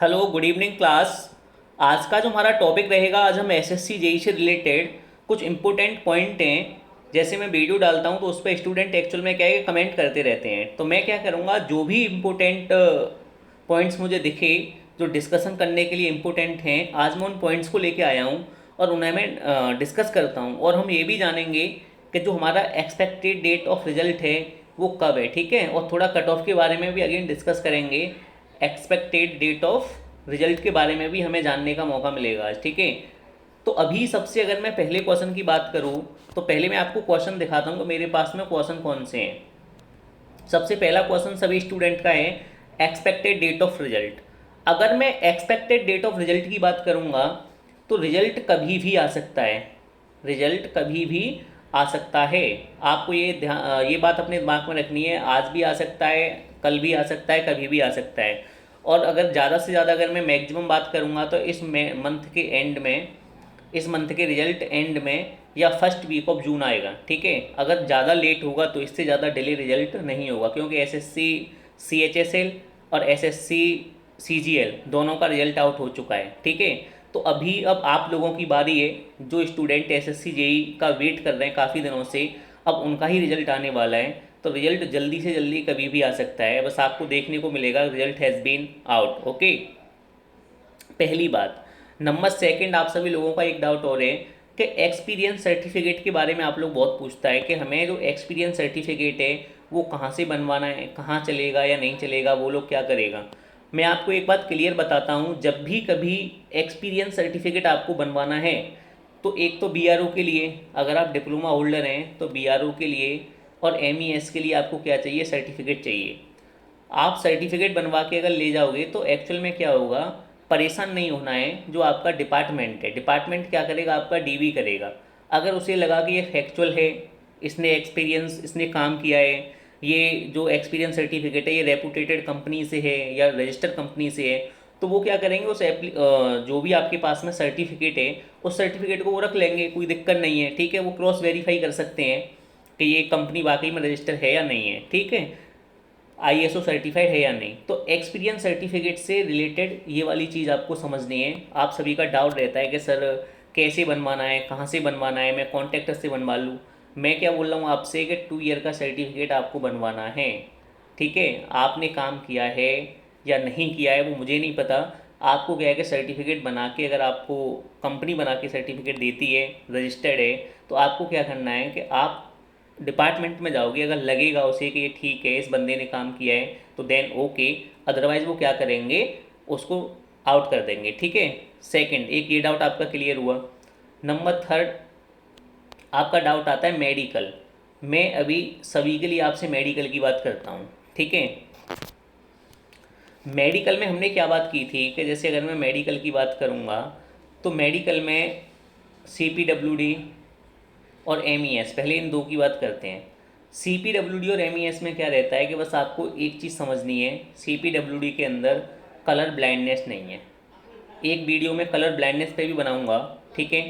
Hello, good evening class. आज का जो हमारा टॉपिक रहेगा, आज हम एसएससी जेई से रिलेटेड कुछ इंपॉर्टेंट पॉइंट हैं। जैसे मैं वीडियो डालता हूँ तो उस पर स्टूडेंट एक्चुअल में क्या है कि कमेंट करते रहते हैं, तो मैं क्या करूँगा, जो भी इम्पोर्टेंट पॉइंट्स मुझे दिखे जो डिस्कशन करने के लिए इम्पोर्टेंट हैं, आज मैं उन पॉइंट्स को लेके आया हूँ और उन्हें मैं डिस्कस करता हूँ। और हम ये भी जानेंगे कि जो हमारा एक्सपेक्टेड डेट ऑफ रिजल्ट है वो कब है, ठीक है। और थोड़ा कट ऑफ के बारे में भी अगेन डिस्कस करेंगे। एक्सपेक्टेड डेट ऑफ रिजल्ट के बारे में भी हमें जानने का मौका मिलेगा आज, ठीक है। तो अभी सबसे अगर मैं पहले क्वेश्चन की बात करूँ तो पहले मैं आपको क्वेश्चन दिखाता हूँ कि मेरे पास में क्वेश्चन कौन से हैं। सबसे पहला क्वेश्चन सभी स्टूडेंट का है, एक्सपेक्टेड डेट ऑफ रिजल्ट। अगर मैं एक्सपेक्टेड डेट ऑफ रिजल्ट की बात करूँगा तो रिजल्ट कभी भी आ सकता है। रिजल्ट कभी भी आ सकता है। आपको ये बात अपने दिमाग में रखनी है, आज भी आ सकता है, कल भी आ सकता है, कभी भी आ सकता है। और अगर ज़्यादा से ज़्यादा अगर मैं मैक्सिमम बात करूँगा तो मंथ के एंड में, इस मंथ के रिजल्ट एंड में या फर्स्ट वीक ऑफ जून आएगा, ठीक है। अगर ज़्यादा लेट होगा तो इससे ज़्यादा डिले रिजल्ट नहीं होगा, क्योंकि एसएससी सीएचएसएल और एसएससी सीजीएल दोनों का रिजल्ट आउट हो चुका है, ठीक है। तो अभी अब आप लोगों की बारी है, जो स्टूडेंट एसएससी जेई का वेट कर रहे हैं काफ़ी दिनों से, अब उनका ही रिजल्ट आने वाला है। तो रिजल्ट जल्दी से जल्दी कभी भी आ सकता है, बस आपको देखने को मिलेगा result has been out, okay. पहली बात। नंबर सेकंड, आप सभी लोगों का एक डाउट और है कि एक्सपीरियंस सर्टिफिकेट के बारे में आप लोग बहुत पूछता है कि हमें जो एक्सपीरियंस सर्टिफिकेट है वो कहाँ से बनवाना है, कहाँ चलेगा या नहीं चलेगा, वो लोग क्या करेगा। मैं आपको एक बात क्लियर बताता हूँ, जब भी कभी एक्सपीरियंस सर्टिफिकेट आपको बनवाना है तो एक तो बीआरओ के लिए, अगर आप डिप्लोमा होल्डर हैं तो बीआरओ के लिए, और एमईएस के लिए आपको क्या चाहिए, सर्टिफिकेट चाहिए। आप सर्टिफिकेट बनवा के अगर ले जाओगे तो एक्चुअल में क्या होगा, परेशान नहीं होना है। जो आपका डिपार्टमेंट है, डिपार्टमेंट क्या करेगा, आपका डीवी करेगा। अगर उसे लगा कि ये फैक्चुअल है, इसने एक्सपीरियंस, इसने काम किया है, ये जो एक्सपीरियंस सर्टिफिकेट है ये रेपुटेटेड कंपनी से है या रजिस्टर्ड कंपनी से है, तो वो क्या करेंगे, जो भी आपके पास में सर्टिफिकेट है उस सर्टिफिकेट को वो रख लेंगे, कोई दिक्कत नहीं है, ठीक है। वो क्रॉस वेरीफाई कर सकते हैं कि ये कंपनी वाकई में रजिस्टर है या नहीं है, ठीक है, आईएसओ सर्टिफाइड है या नहीं। तो एक्सपीरियंस सर्टिफिकेट से रिलेटेड ये वाली चीज़ आपको समझनी है। आप सभी का डाउट रहता है कि सर कैसे बनवाना है, कहाँ से बनवाना है, मैं कॉन्ट्रैक्टर से बनवा लूँ। मैं क्या बोल रहा हूँ आपसे कि 2 ईयर का सर्टिफिकेट आपको बनवाना है, ठीक है। आपने काम किया है या नहीं किया है वो मुझे नहीं पता। आपको क्या है कि सर्टिफिकेट बना के, अगर आपको कंपनी बना के सर्टिफिकेट देती है, रजिस्टर्ड है, तो आपको क्या करना है कि आप डिपार्टमेंट में जाओगे, अगर लगेगा उसे कि ये ठीक है, इस बंदे ने काम किया है, तो देन ओके। अदरवाइज वो क्या करेंगे, उसको आउट कर देंगे, ठीक है। सेकंड, एक ये डाउट आपका क्लियर हुआ। नंबर थर्ड, आपका डाउट आता है मेडिकल। मैं अभी सभी के लिए आपसे मेडिकल की बात करता हूँ, ठीक है। मेडिकल में हमने क्या बात की थी कि जैसे अगर मैं मेडिकल की बात करूँगा तो मेडिकल में CPWD और MES, पहले इन दो की बात करते हैं। CPWD और MES में क्या रहता है कि बस आपको एक चीज़ समझनी है, CPWD के अंदर कलर ब्लाइंडनेस नहीं है। एक वीडियो में कलर ब्लाइंडनेस पे भी बनाऊंगा, ठीक है।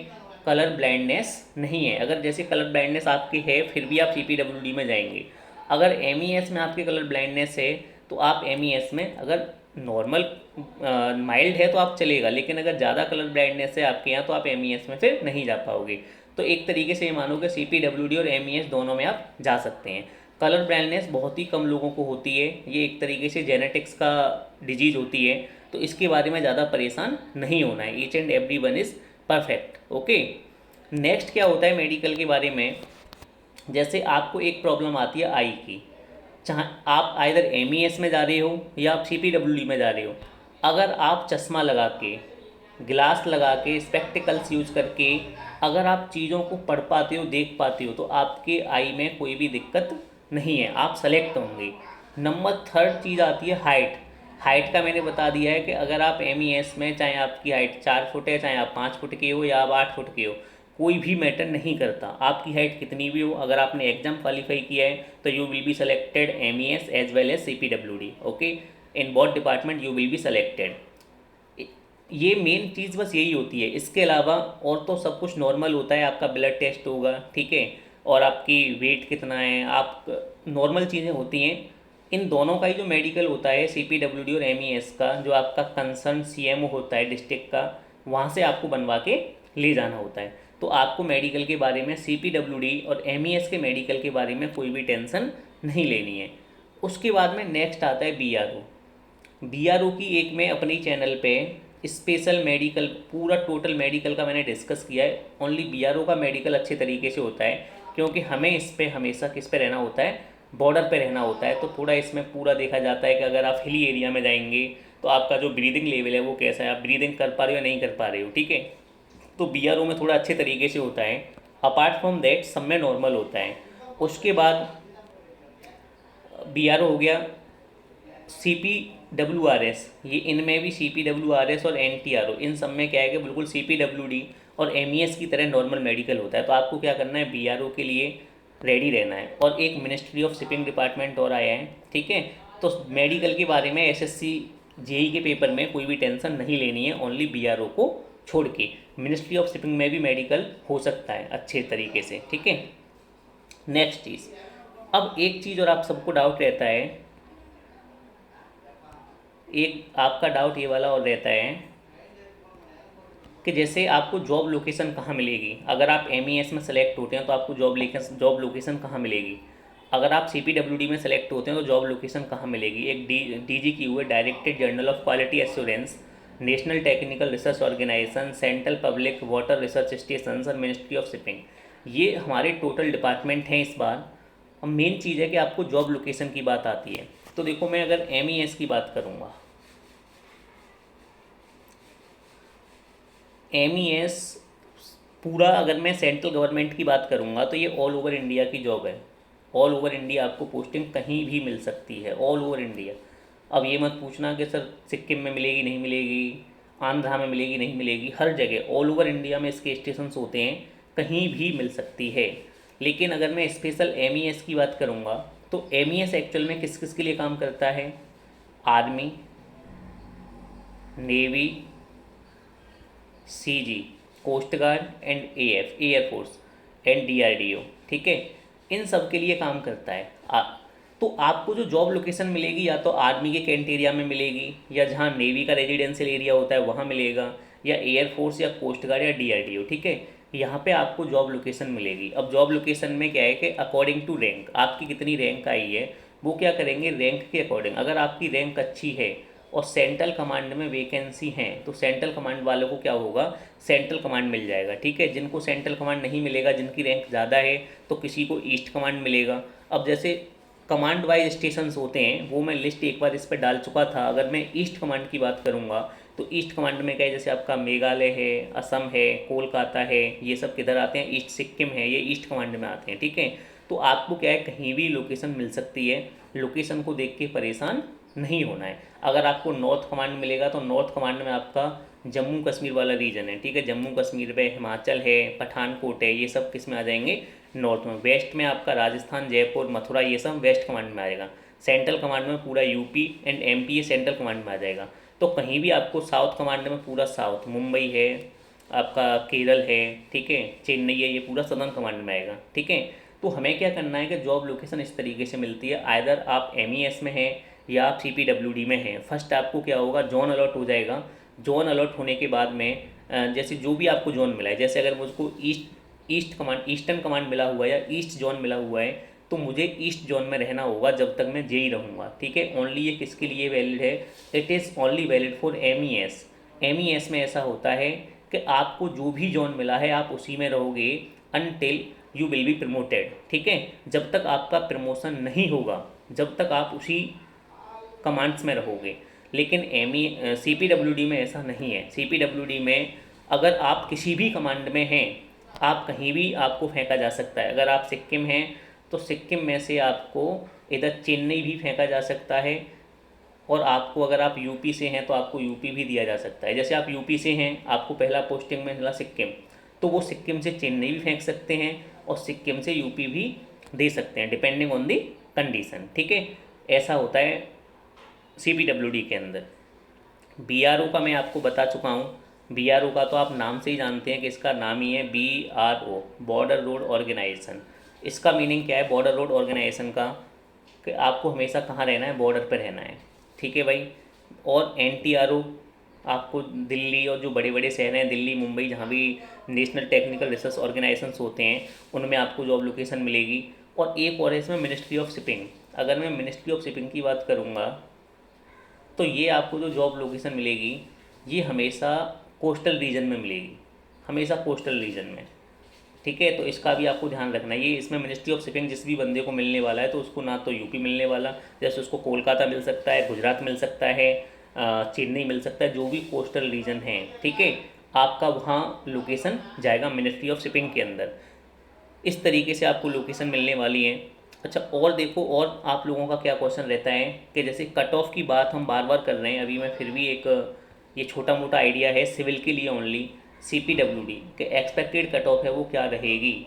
कलर ब्लाइंडनेस नहीं है। अगर जैसे कलर ब्लाइंडनेस आपकी है फिर भी आप CPWD में जाएंगे। अगर MES में आपके कलर ब्लाइंडनेस है तो आप MES में, अगर नॉर्मल माइल्ड है तो आप चलेगा, लेकिन अगर ज़्यादा कलर ब्लाइंडनेस है आपके यहाँ तो आप MES में फिर नहीं जा पाओगे। तो एक तरीके से ये मानो कि CPWD और MES दोनों में आप जा सकते हैं। कलर ब्लाइंडनेस बहुत ही कम लोगों को होती है, ये एक तरीके से जेनेटिक्स का डिजीज़ होती है, तो इसके बारे में ज़्यादा परेशान नहीं होना है। Each and every one is perfect, okay. Next क्या होता है मेडिकल के बारे में, जैसे आपको एक प्रॉब्लम आती है आई की, चाहे आप आइधर MES में जा रहे हो या आप CPWD में जा रहे हो। अगर आप चश्मा लगा के, ग्लास लगा के, स्पेक्टिकल्स यूज करके अगर आप चीज़ों को पढ़ पाते हो, देख पाते हो, तो आपके आई में कोई भी दिक्कत नहीं है, आप सेलेक्ट होंगे। नंबर थर्ड चीज़ आती है हाइट। हाइट का मैंने बता दिया है कि अगर आप MES में, चाहे आपकी हाइट 4 फुट है, चाहे आप 5 फुट के हो या आप 8 फुट के हो, कोई भी मैटर नहीं करता, आपकी हाइट कितनी भी हो। अगर आपने एग्जाम क्वालिफाई किया है तो you will be selected MES as well as CPWD, okay. In both department you will be selected. ये मेन चीज़ बस यही होती है, इसके अलावा और तो सब कुछ नॉर्मल होता है। आपका ब्लड टेस्ट होगा, ठीक है, और आपकी वेट कितना है, आप नॉर्मल चीज़ें होती हैं। इन दोनों का ही जो मेडिकल होता है CPWD और MES का, जो आपका कंसर्न CMO होता है डिस्ट्रिक्ट का, वहाँ से आपको बनवा के ले जाना होता है। तो आपको मेडिकल के बारे में CPWD और MES के मेडिकल के बारे में कोई भी टेंशन नहीं लेनी है। उसके बाद में नेक्स्ट आता है BRO की एक मैं अपनी चैनल पे स्पेशल मेडिकल, पूरा टोटल मेडिकल का मैंने डिस्कस किया है। ओनली BRO का मेडिकल अच्छे तरीके से होता है, क्योंकि हमें इस पे हमेशा किस पे रहना होता है, बॉर्डर पे रहना होता है। तो थोड़ा इसमें पूरा देखा जाता है कि अगर आप हिली एरिया में जाएंगे तो आपका जो ब्रीदिंग लेवल है वो कैसा है, आप ब्रीदिंग कर पा रहे हो या नहीं कर पा रहे हो, ठीक है। तो BRO में थोड़ा अच्छे तरीके से होता है। अपार्ट फ्रॉम दैट सब में नॉर्मल होता है। उसके बाद BRO हो गया। CPWRS, ये इनमें भी CPWRS और NTRO, इन सब में क्या है कि बिल्कुल CPWD और MES की तरह नॉर्मल मेडिकल होता है। तो आपको क्या करना है, BRO के लिए रेडी रहना है। और एक मिनिस्ट्री ऑफ शिपिंग डिपार्टमेंट और आया है, ठीक है। तो मेडिकल के बारे में SSC JEE के पेपर में कोई भी टेंशन नहीं लेनी है, ओनली BRO को छोड़ के। मिनिस्ट्री ऑफ शिपिंग में भी मेडिकल हो सकता है अच्छे तरीके से, ठीक है। नेक्स्ट चीज़, अब एक चीज़ और आप सबको डाउट रहता है, एक आपका डाउट ये वाला और रहता है कि जैसे आपको जॉब लोकेशन कहाँ मिलेगी। अगर आप MES में सेलेक्ट होते हैं तो आपको जॉब लोकेशन कहाँ मिलेगी। अगर आप CPWD में सेलेक्ट होते हैं तो जॉब लोकेशन कहाँ मिलेगी। एक DGQ है, directed general of quality assurance, national technical research organisation, central public water research station और मिनिस्ट्री ऑफ शिपिंग। ये हमारे टोटल डिपार्टमेंट हैं इस बार। अब मेन चीज़ है कि आपको जॉब लोकेशन की बात आती है। तो देखो, मैं अगर MES की बात करूँगा, MES पूरा अगर मैं सेंट्रल गवर्नमेंट की बात करूँगा तो ये ऑल ओवर इंडिया की जॉब है। ऑल ओवर इंडिया आपको पोस्टिंग कहीं भी मिल सकती है, ऑल ओवर इंडिया। अब ये मत पूछना कि सर सिक्किम में मिलेगी नहीं मिलेगी, आंध्रा में मिलेगी नहीं मिलेगी, हर जगह ऑल ओवर इंडिया में इसके स्टेशंस होते हैं, कहीं भी मिल सकती है। लेकिन अगर मैं स्पेशल MES की बात करूँगा तो MES एक्चुअल में किस किस के लिए काम करता है, army, navy, CG, coast guard and AF, air force and DRDO, ठीक है। इन सब के लिए काम करता है। तो आपको जो जॉब लोकेशन मिलेगी या तो आर्मी के कैंट एरिया में मिलेगी, या जहाँ नेवी का रेजिडेंशियल एरिया होता है वहाँ मिलेगा, या एयरफोर्स या कोस्ट गार्ड या DRDO, ठीक है। यहाँ पे आपको जॉब लोकेशन मिलेगी। अब जॉब लोकेशन में क्या है कि अकॉर्डिंग टू रैंक, आपकी कितनी रैंक आई है वो क्या करेंगे, रैंक के अकॉर्डिंग। अगर आपकी रैंक अच्छी है और सेंट्रल कमांड में वैकेंसी हैं तो सेंट्रल कमांड वालों को क्या होगा, सेंट्रल कमांड मिल जाएगा, ठीक है। जिनको सेंट्रल कमांड नहीं मिलेगा, जिनकी रैंक ज़्यादा है, तो किसी को ईस्ट कमांड मिलेगा। अब जैसे कमांड वाइज स्टेशंस होते हैं वो मैं लिस्ट एक बार इस पर डाल चुका था। अगर मैं ईस्ट कमांड की बात करूँगा तो ईस्ट कमांड में क्या है, जैसे आपका मेघालय है, असम है, कोलकाता है, ये सब किधर आते हैं, ईस्ट सिक्किम है, ये ईस्ट कमांड में आते हैं, ठीक है। तो आपको क्या है, कहीं भी लोकेशन मिल सकती है, लोकेशन को देख के परेशान नहीं होना है। अगर आपको नॉर्थ कमांड मिलेगा तो नॉर्थ कमांड में आपका जम्मू कश्मीर वाला रीजन है, ठीक है। जम्मू कश्मीर में हिमाचल है, पठानकोट है, ये सब किस में आ जाएंगे, नॉर्थ में। वेस्ट में आपका राजस्थान, जयपुर, मथुरा, ये सब वेस्ट कमांड में आएगा। सेंट्रल कमांड में पूरा UP एंड MP ये सेंट्रल कमांड में आ जाएगा। तो कहीं भी आपको साउथ कमांड में पूरा साउथ, मुंबई है, आपका केरल है, ठीक है, चेन्नई है, ये पूरा सदर्न कमांड में आएगा, ठीक है। तो हमें क्या करना है कि जॉब लोकेशन इस तरीके से मिलती है, आइदर आप MES में हैं या आप CPWD में हैं। फर्स्ट आपको क्या होगा, जोन अलॉट हो जाएगा। जोन अलॉट होने के बाद में जैसे जो भी आपको जोन मिला है, जैसे अगर मुझको ईस्ट कमांड, ईस्टर्न कमांड मिला हुआ है या ईस्ट जोन मिला हुआ है, तो मुझे ईस्ट जोन में रहना होगा जब तक मैं JEE रहूँगा, ठीक है। ओनली ये किसके लिए वैलिड है, it is only valid for MES। MES में ऐसा होता है कि आपको जो भी जोन मिला है आप उसी में रहोगे until you will be promoted, ठीक है। जब तक आपका प्रमोशन नहीं होगा, जब तक आप उसी कमांड्स में रहोगे। लेकिन CPWD में ऐसा नहीं है। CPWD में अगर आप किसी भी कमांड में हैं, आप कहीं भी आपको फेंका जा सकता है। अगर आप सिक्किम हैं तो सिक्किम में से आपको इधर चेन्नई भी फेंका जा सकता है, और आपको अगर आप UP से हैं तो आपको UP भी दिया जा सकता है। जैसे आप UP से हैं, आपको पहला पोस्टिंग में मिला सिक्किम, तो वो सिक्किम से चेन्नई भी फेंक सकते हैं और सिक्किम से UP भी दे सकते हैं, डिपेंडिंग ऑन दी कंडीशन, ठीक है। ऐसा होता है CPWD के अंदर। BRO का मैं आपको बता चुका हूँ। BRO का तो आप नाम से ही जानते हैं कि इसका नाम ही है BRO, बॉर्डर रोड ऑर्गेनाइजेशन। इसका मीनिंग क्या है बॉर्डर रोड ऑर्गेनाइजेशन का, कि आपको हमेशा कहाँ रहना है, बॉर्डर पर रहना है, ठीक है भाई। और NTRO आपको दिल्ली और जो बड़े बड़े शहर हैं, दिल्ली मुंबई, जहाँ भी नेशनल टेक्निकल रिसर्च ऑर्गेनाइजेशंस होते हैं, उनमें आपको जॉब लोकेशन मिलेगी। और एक और है इसमें मिनिस्ट्री ऑफ शिपिंग। अगर मैं मिनिस्ट्री ऑफ शिपिंग की बात करूँगा तो ये आपको जो जॉब लोकेशन मिलेगी ये हमेशा कोस्टल रीजन में मिलेगी, हमेशा कोस्टल रीजन में, ठीक है। तो इसका भी आपको ध्यान रखना है। ये इसमें मिनिस्ट्री ऑफ शिपिंग जिस भी बंदे को मिलने वाला है तो उसको ना तो यूपी मिलने वाला, जैसे उसको कोलकाता मिल सकता है, गुजरात मिल सकता है, चेन्नई मिल सकता है, जो भी कोस्टल रीजन है, ठीक है। आपका वहाँ लोकेशन जाएगा मिनिस्ट्री ऑफ शिपिंग के अंदर। इस तरीके से आपको लोकेशन मिलने वाली है। अच्छा, और देखो, और आप लोगों का क्या क्वेश्चन रहता है कि जैसे कट ऑफ की बात हम बार बार कर रहे हैं, अभी मैं फिर भी एक ये छोटा मोटा आइडिया है सिविल के लिए ओनली। CPWD के एक्सपेक्टेड कट ऑफ है वो क्या रहेगी।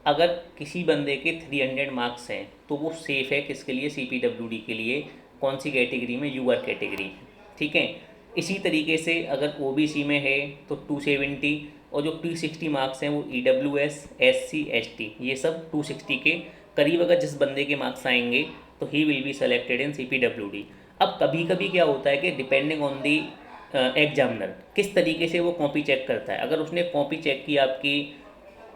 अगर किसी बंदे के 300 मार्क्स हैं तो वो सेफ़ है किसके लिए, CPWD के लिए। कौन सी कैटेगरी में, UR कैटेगरी में, ठीक है। इसी तरीके से अगर OBC में है तो 270, और जो 260 मार्क्स हैं वो EWS, SC, ST, ये सब 260 के करीब अगर जिस बंदे के मार्क्स आएंगे तो he will be selected in CPWD। अब कभी कभी क्या होता है कि डिपेंडिंग ऑन दी एग्जामिनर किस तरीके से वो कॉपी चेक करता है। अगर उसने कॉपी चेक की आपकी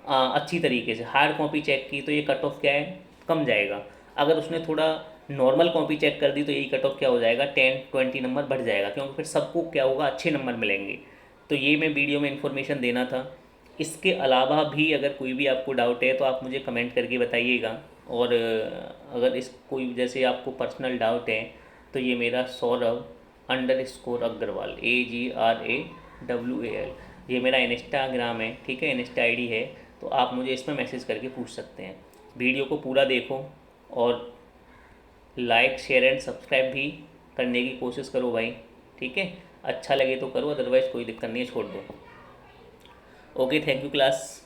अच्छी तरीके से, हार्ड कॉपी चेक की, तो ये कट ऑफ क्या है, कम जाएगा। अगर उसने थोड़ा नॉर्मल कॉपी चेक कर दी तो यही कट ऑफ क्या हो जाएगा, 10-20 नंबर बढ़ जाएगा, क्योंकि फिर सबको क्या होगा, अच्छे नंबर मिलेंगे। तो ये मैं वीडियो में इन्फॉर्मेशन देना था। इसके अलावा भी अगर कोई भी आपको डाउट है तो आप मुझे कमेंट करके बताइएगा। और अगर इस कोई जैसे आपको पर्सनल डाउट है तो ये मेरा सौरभ_अग्रवाल, AGRAWAL, ये मेरा इंस्टाग्राम है, ठीक है, इंस्टा ID है। तो आप मुझे इसमें मैसेज करके पूछ सकते हैं। वीडियो को पूरा देखो और लाइक शेयर एंड सब्सक्राइब भी करने की कोशिश करो भाई, ठीक है। अच्छा लगे तो करो, अदरवाइज़ कोई दिक्कत नहीं है, छोड़ दो। Okay, thank you class.